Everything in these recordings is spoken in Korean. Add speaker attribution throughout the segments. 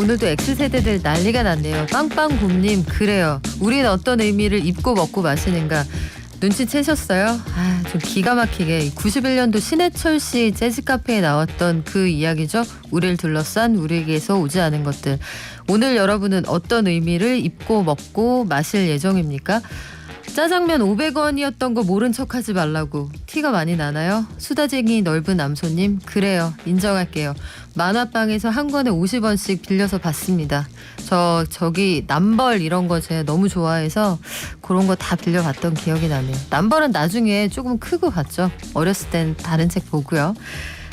Speaker 1: 오늘도 X세대들 난리가 났네요. 빵빵곰님 그래요. 우린 어떤 의미를 입고 먹고 마시는가 눈치채셨어요? 좀 기가 막히게 91년도 신해철 씨 재즈 카페에 나왔던 그 이야기죠. 우리를 둘러싼 우리에게서 오지 않은 것들. 오늘 여러분은 어떤 의미를 입고 먹고 마실 예정입니까? 짜장면 500원이었던 거 모른 척하지 말라고 티가 많이 나나요? 수다쟁이 넓은 남소님 그래요. 인정할게요. 만화방에서 한 권에 50원씩 빌려서 봤습니다. 저기 남벌 이런 거 제가 너무 좋아해서 그런 거 다 빌려봤던 기억이 나네요. 남벌은 나중에 조금 크고 봤죠. 어렸을 땐 다른 책 보고요.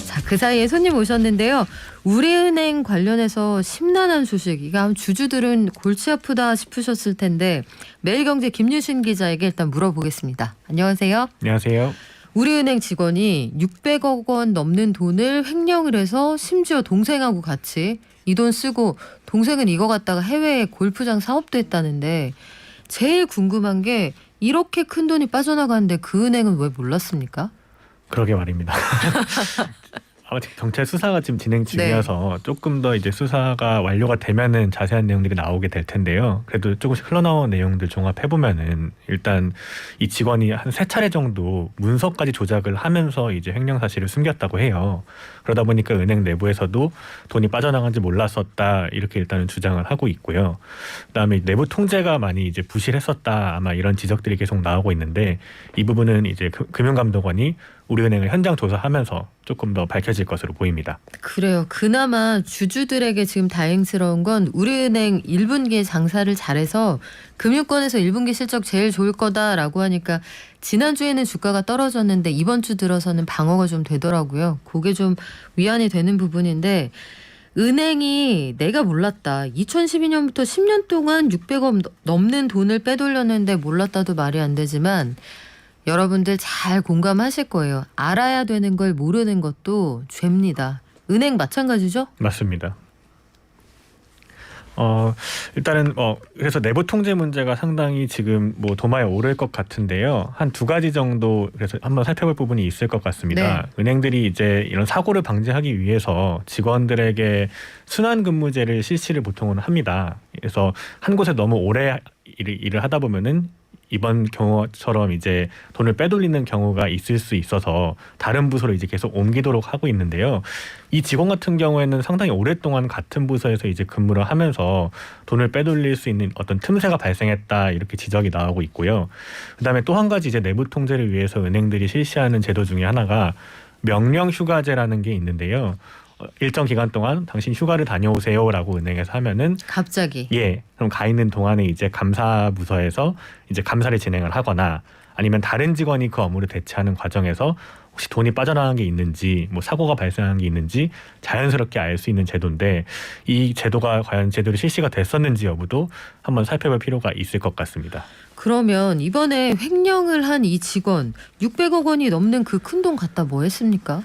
Speaker 1: 자, 그 사이에 손님 오셨는데요. 우리은행 관련해서 심란한 소식. 이거 주주들은 골치 아프다 싶으셨을 텐데 매일경제 김유신 기자에게 일단 물어보겠습니다. 안녕하세요.
Speaker 2: 안녕하세요.
Speaker 1: 우리은행 직원이 600억 원 넘는 돈을 횡령을 해서 심지어 동생하고 같이 이 돈 쓰고 동생은 이거 갖다가 해외에 골프장 사업도 했다는데 제일 궁금한 게 이렇게 큰 돈이 빠져나가는데 그 은행은 왜 몰랐습니까?
Speaker 2: 그러게 말입니다. 아직 경찰 수사가 지금 진행 중이어서 조금 더 이제 수사가 완료가 되면은 자세한 내용들이 나오게 될 텐데요. 그래도 조금씩 흘러나온 내용들 종합해 보면은 일단 이 직원이 한 3차례 정도 문서까지 조작을 하면서 이제 횡령 사실을 숨겼다고 해요. 그러다 보니까 은행 내부에서도 돈이 빠져나간지 몰랐었다 이렇게 일단은 주장을 하고 있고요. 그다음에 내부 통제가 많이 이제 부실했었다 아마 이런 지적들이 계속 나오고 있는데 이 부분은 이제 금융감독원이 우리은행을 현장 조사하면서 조금 더 밝혀질 것으로 보입니다.
Speaker 1: 그래요. 그나마 주주들에게 지금 다행스러운 건 우리은행 1분기에 장사를 잘해서 금융권에서 1분기 실적 제일 좋을 거다라고 하니까 지난주에는 주가가 떨어졌는데 이번 주 들어서는 방어가 좀 되더라고요. 그게 좀 위안이 되는 부분인데 은행이 내가 몰랐다. 2012년부터 10년 동안 600억 넘는 돈을 빼돌렸는데 몰랐다도 말이 안 되지만 여러분들 잘 공감하실 거예요. 알아야 되는 걸 모르는 것도 죄입니다. 은행 마찬가지죠?
Speaker 2: 맞습니다. 일단은 그래서 내부 통제 문제가 상당히 지금 도마에 오를 것 같은데요. 한 2가지 정도 그래서 한번 살펴볼 부분이 있을 것 같습니다.
Speaker 1: 네.
Speaker 2: 은행들이 이제 이런 사고를 방지하기 위해서 직원들에게 순환 근무제를 실시를 보통은 합니다. 그래서 한 곳에 너무 오래 일을 하다 보면은 이번 경우처럼 이제 돈을 빼돌리는 경우가 있을 수 있어서 다른 부서로 이제 계속 옮기도록 하고 있는데요. 이 직원 같은 경우에는 상당히 오랫동안 같은 부서에서 이제 근무를 하면서 돈을 빼돌릴 수 있는 어떤 틈새가 발생했다 이렇게 지적이 나오고 있고요. 그다음에 또 한 가지 이제 내부 통제를 위해서 은행들이 실시하는 제도 중에 하나가 명령 휴가제라는 게 있는데요. 일정 기간 동안 당신 휴가를 다녀오세요라고 은행에서 하면은
Speaker 1: 갑자기.
Speaker 2: 그럼 가 있는 동안에 이제 감사부서에서 이제 감사를 진행을 하거나 아니면 다른 직원이 그 업무를 대체하는 과정에서 혹시 돈이 빠져나간 게 있는지 사고가 발생한 게 있는지 자연스럽게 알 수 있는 제도인데 이 제도가 과연 제대로 실시가 됐었는지 여부도 한번 살펴볼 필요가 있을 것 같습니다.
Speaker 1: 그러면 이번에 횡령을 한 이 직원 600억 원이 넘는 그 큰 돈 갖다 뭐 했습니까?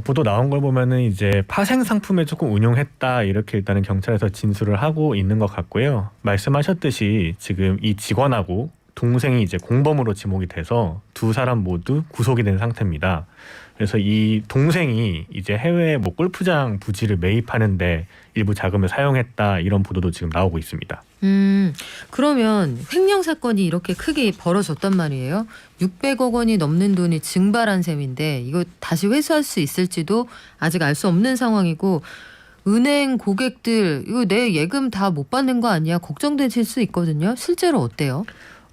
Speaker 2: 보도 나온 걸 보면은 이제 파생 상품에 조금 운용했다 이렇게 일단은 경찰에서 진술을 하고 있는 것 같고요. 말씀하셨듯이 지금 이 직원하고 동생이 이제 공범으로 지목이 돼서 두 사람 모두 구속이 된 상태입니다. 그래서 이 동생이 이제 해외 골프장 부지를 매입하는데 일부 자금을 사용했다 이런 보도도 지금 나오고 있습니다.
Speaker 1: 그러면 횡령 사건이 이렇게 크게 벌어졌단 말이에요. 600억 원이 넘는 돈이 증발한 셈인데 이거 다시 회수할 수 있을지도 아직 알 수 없는 상황이고 은행 고객들 이거 내 예금 다 못 받는 거 아니야? 걱정되실 수 있거든요. 실제로 어때요?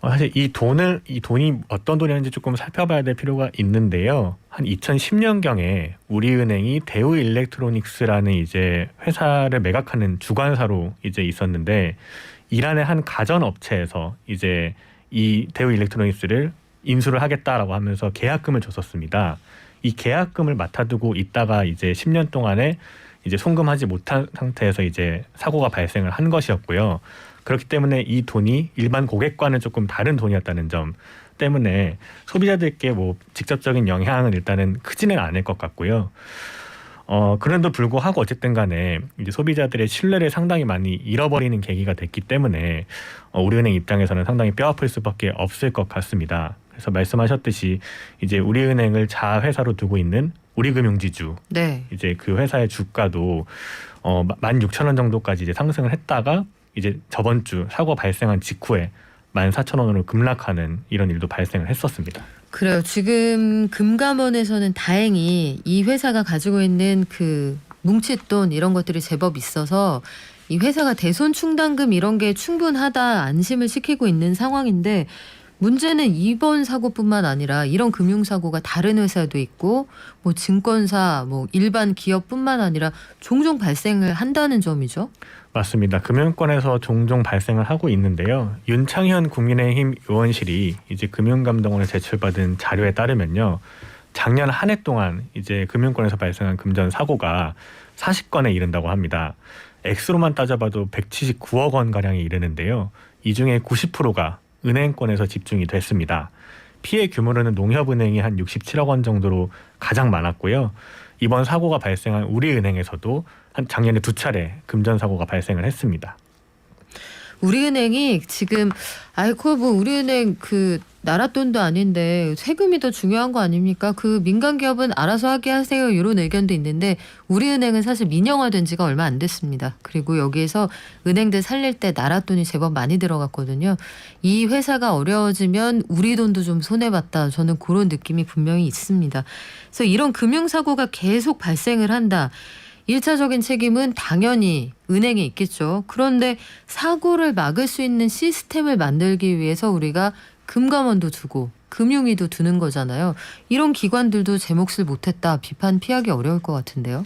Speaker 2: 사실 이 돈이 어떤 돈이었는지 조금 살펴봐야 될 필요가 있는데요. 한 2010년경에 우리은행이 대우일렉트로닉스라는 이제 회사를 매각하는 주관사로 이제 있었는데 이란의 한 가전 업체에서 이제 이 대우일렉트로닉스를 인수를 하겠다라고 하면서 계약금을 줬었습니다. 이 계약금을 맡아두고 있다가 이제 10년 동안에 이제 송금하지 못한 상태에서 이제 사고가 발생을 한 것이었고요. 그렇기 때문에 이 돈이 일반 고객과는 조금 다른 돈이었다는 점 때문에 소비자들께 직접적인 영향은 일단은 크지는 않을 것 같고요. 그런데도 불구하고 어쨌든 간에 이제 소비자들의 신뢰를 상당히 많이 잃어버리는 계기가 됐기 때문에 우리은행 입장에서는 상당히 뼈아플 수밖에 없을 것 같습니다. 그래서 말씀하셨듯이 이제 우리은행을 자회사로 두고 있는 우리금융지주
Speaker 1: 네.
Speaker 2: 이제 그 회사의 주가도 16,000원 정도까지 이제 상승을 했다가 이제 저번 주 사고 발생한 직후에 14,000원으로 급락하는 이런 일도 발생을 했었습니다.
Speaker 1: 그래요. 지금 금감원에서는 다행히 이 회사가 가지고 있는 그 뭉칫돈 이런 것들이 제법 있어서 이 회사가 대손 충당금 이런 게 충분하다 안심을 시키고 있는 상황인데 문제는 이번 사고뿐만 아니라 이런 금융사고가 다른 회사도 있고 뭐 증권사 뭐 일반 기업뿐만 아니라 종종 발생을 한다는 점이죠.
Speaker 2: 맞습니다. 금융권에서 종종 발생을 하고 있는데요. 윤창현 국민의힘 의원실이 이제 금융감독원에 제출받은 자료에 따르면요. 작년 한 해 동안 이제 금융권에서 발생한 금전 사고가 40건에 이른다고 합니다. 액수로만 따져봐도 179억 원 가량에 이르는데요. 이 중에 90%가 은행권에서 집중이 됐습니다. 피해 규모로는 농협은행이 한 67억 원 정도로 가장 많았고요. 이번 사고가 발생한 우리은행에서도 한 작년에 2차례 금전 사고가 발생을 했습니다.
Speaker 1: 우리은행이 지금 아이고 뭐 우리은행 그 나라 돈도 아닌데 세금이 더 중요한 거 아닙니까? 그 민간 기업은 알아서 하게 하세요. 이런 의견도 있는데 우리은행은 사실 민영화된 지가 얼마 안 됐습니다. 그리고 여기에서 은행들 살릴 때 나라 돈이 제법 많이 들어갔거든요. 이 회사가 어려워지면 우리 돈도 좀 손해봤다. 저는 그런 느낌이 분명히 있습니다. 그래서 이런 금융사고가 계속 발생을 한다. 1차적인 책임은 당연히 은행에 있겠죠. 그런데 사고를 막을 수 있는 시스템을 만들기 위해서 우리가 금감원도 두고 금융위도 두는 거잖아요. 이런 기관들도 제 몫을 못했다. 비판 피하기 어려울 것 같은데요.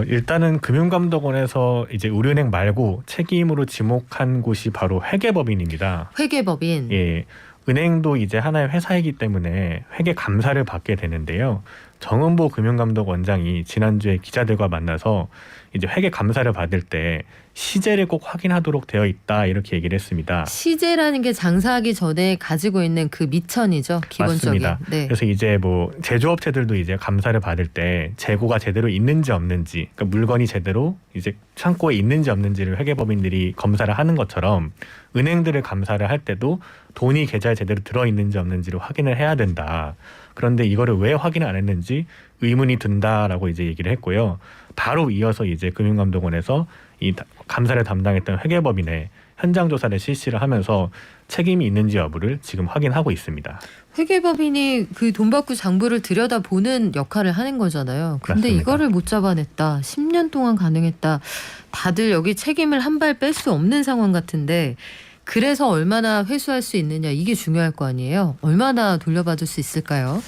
Speaker 2: 일단은 금융감독원에서 이제 우리은행 말고 책임으로 지목한 곳이 바로 회계법인입니다.
Speaker 1: 회계법인.
Speaker 2: 예. 은행도 이제 하나의 회사이기 때문에 회계 감사를 받게 되는데요. 정은보 금융감독원장이 지난주에 기자들과 만나서 이제 회계 감사를 받을 때 시제를 꼭 확인하도록 되어 있다 이렇게 얘기를 했습니다.
Speaker 1: 시제라는 게 장사하기 전에 가지고 있는 그 미천이죠. 기본적인.
Speaker 2: 맞습니다.
Speaker 1: 네.
Speaker 2: 그래서 이제 뭐 제조업체들도 이제 감사를 받을 때 재고가 제대로 있는지 없는지, 그러니까 물건이 제대로 이제 창고에 있는지 없는지를 회계법인들이 검사를 하는 것처럼 은행들을 감사를 할 때도 돈이 계좌에 제대로 들어 있는지 없는지를 확인을 해야 된다. 그런데 이거를 왜 확인을 안 했는지 의문이 든다라고 이제 얘기를 했고요. 바로 이어서 이제 금융감독원에서 이 감사를 담당했던 회계법인의 현장 조사를 실시를 하면서 책임이 있는지 여부를 지금 확인하고 있습니다.
Speaker 1: 회계법인이 그 돈 받고 장부를 들여다보는 역할을 하는 거잖아요. 근데
Speaker 2: 맞습니다.
Speaker 1: 이거를 못 잡아냈다. 10년 동안 가능했다. 다들 여기 책임을 한 발 뺄 수 없는 상황 같은데 그래서 얼마나 회수할 수 있느냐 이게 중요할 거 아니에요. 얼마나 돌려받을 수 있을까요?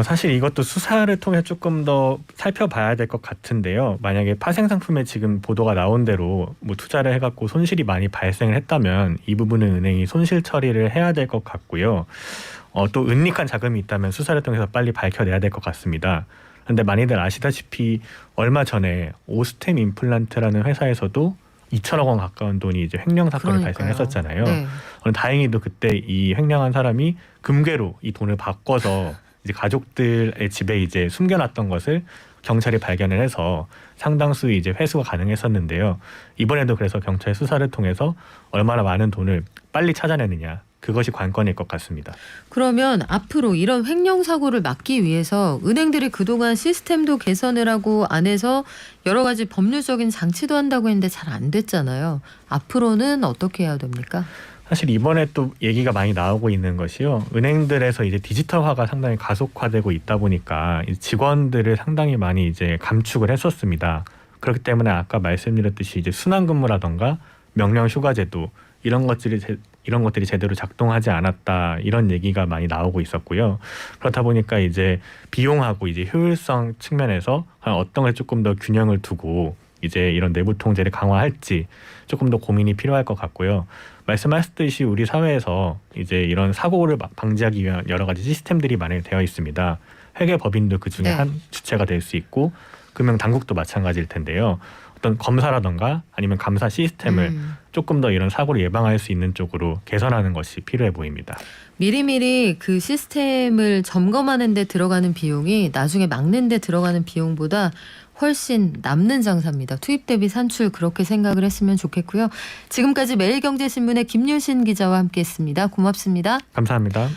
Speaker 2: 사실 이것도 수사를 통해 조금 더 살펴봐야 될 것 같은데요. 만약에 파생 상품에 지금 보도가 나온 대로 뭐 투자를 해갖고 손실이 많이 발생을 했다면 이 부분은 은행이 손실 처리를 해야 될 것 같고요. 또 은닉한 자금이 있다면 수사를 통해서 빨리 밝혀내야 될 것 같습니다. 그런데 많이들 아시다시피 얼마 전에 오스템 임플란트라는 회사에서도 2천억 원 가까운 돈이 이제 횡령 사건이
Speaker 1: 그러니까요.
Speaker 2: 발생했었잖아요.
Speaker 1: 네.
Speaker 2: 다행히도 그때 이 횡령한 사람이 금괴로 이 돈을 바꿔서 이제 가족들의 집에 이제 숨겨놨던 것을 경찰이 발견을 해서 상당수 이제 회수가 가능했었는데요. 이번에도 그래서 경찰 수사를 통해서 얼마나 많은 돈을 빨리 찾아내느냐 그것이 관건일 것 같습니다.
Speaker 1: 그러면 앞으로 이런 횡령 사고를 막기 위해서 은행들이 그동안 시스템도 개선을 하고 안에서 여러 가지 법률적인 장치도 한다고 했는데 잘 안 됐잖아요. 앞으로는 어떻게 해야 됩니까?
Speaker 2: 사실 이번에 또 얘기가 많이 나오고 있는 것이요. 은행들에서 이제 디지털화가 상당히 가속화되고 있다 보니까 직원들을 상당히 많이 이제 감축을 했었습니다. 그렇기 때문에 아까 말씀드렸듯이 이제 순환근무라던가 명령 휴가제도 이런 것들이 제대로 작동하지 않았다 이런 얘기가 많이 나오고 있었고요. 그렇다 보니까 이제 비용하고 이제 효율성 측면에서 어떤 걸 조금 더 균형을 두고 이제 이런 내부 통제를 강화할지 조금 더 고민이 필요할 것 같고요. 말씀하셨듯이 우리 사회에서 이제 이런 사고를 방지하기 위한 여러 가지 시스템들이 많이 되어 있습니다. 회계법인도 그 중에
Speaker 1: 네.
Speaker 2: 한 주체가 될 수 있고 금융당국도 마찬가지일 텐데요. 어떤 검사라던가 아니면 감사 시스템을 조금 더 이런 사고를 예방할 수 있는 쪽으로 개선하는 것이 필요해 보입니다.
Speaker 1: 미리미리 그 시스템을 점검하는 데 들어가는 비용이 나중에 막는 데 들어가는 비용보다 훨씬 남는 장사입니다. 투입 대비 산출 그렇게 생각을 했으면 좋겠고요. 지금까지 매일경제신문의 김유신 기자와 함께했습니다. 고맙습니다.
Speaker 2: 감사합니다.